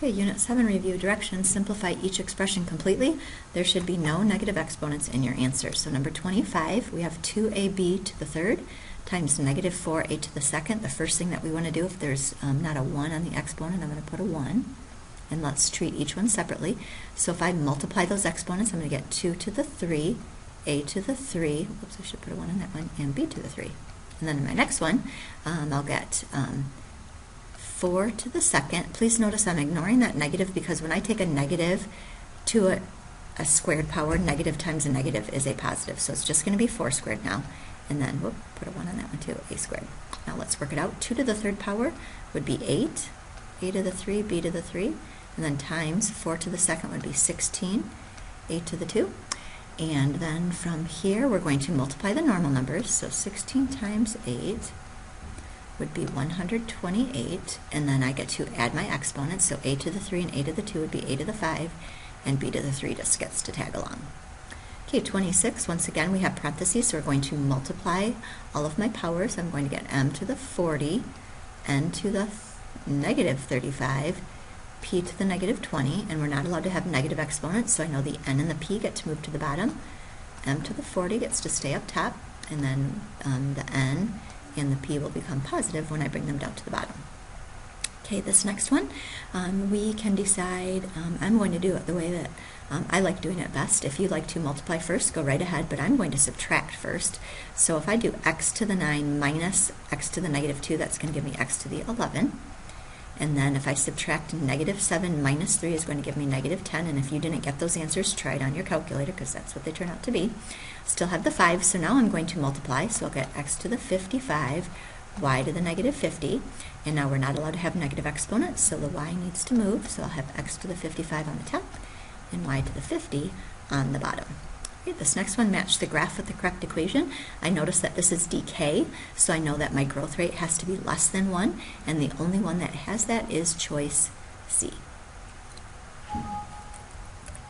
Okay, Unit 7 review directions. Simplify each expression completely. There should be no negative exponents in your answer. So number 25, we have 2ab to the third times negative 4a to the second. The first thing that we want to do, if there's not a 1 on the exponent, I'm going to put a 1. And let's treat each one separately. So if I multiply those exponents, I'm going to get 2 to the 3, a to the 3, whoops, I should put a 1 on that one, and b to the 3. And then in my next one, I'll get 4 to the second. Please notice I'm ignoring that negative because when I take a negative to a squared power, negative times a negative is a positive. So it's just going to be 4 squared now. And then, whoop, put a 1 on that one too, a squared. Now let's work it out. 2 to the third power would be 8, a to the 3, b to the 3. And then times 4 to the second would be 16, a to the 2. And then from here, we're going to multiply the normal numbers. So 16 times 8 would be 128, and then I get to add my exponents, so a to the 3 and a to the 2 would be a to the 5, and b to the 3 just gets to tag along. Okay, 26, once again we have parentheses, so we're going to multiply all of my powers. I'm going to get m to the 40, n to the negative 35, p to the negative 20, and we're not allowed to have negative exponents, so I know the n and the p get to move to the bottom. M to the 40 gets to stay up top, and then the n and the p will become positive when I bring them down to the bottom. Okay, this next one, we can decide, I'm going to do it the way that I like doing it best. If you like to multiply first, go right ahead, but I'm going to subtract first. So if I do x to the 9 minus x to the negative 2, that's going to give me x to the 11. And then if I subtract negative 7 minus 3 is going to give me negative 10. And if you didn't get those answers, try it on your calculator because that's what they turn out to be. Still have the 5, so now I'm going to multiply. So I'll get x to the 55, y to the negative 50. And now we're not allowed to have negative exponents, so the y needs to move. So I'll have x to the 55 on the top and y to the 50 on the bottom. Okay, this next one matched the graph with the correct equation. I notice that this is decay, so I know that my growth rate has to be less than 1, and the only one that has that is choice C.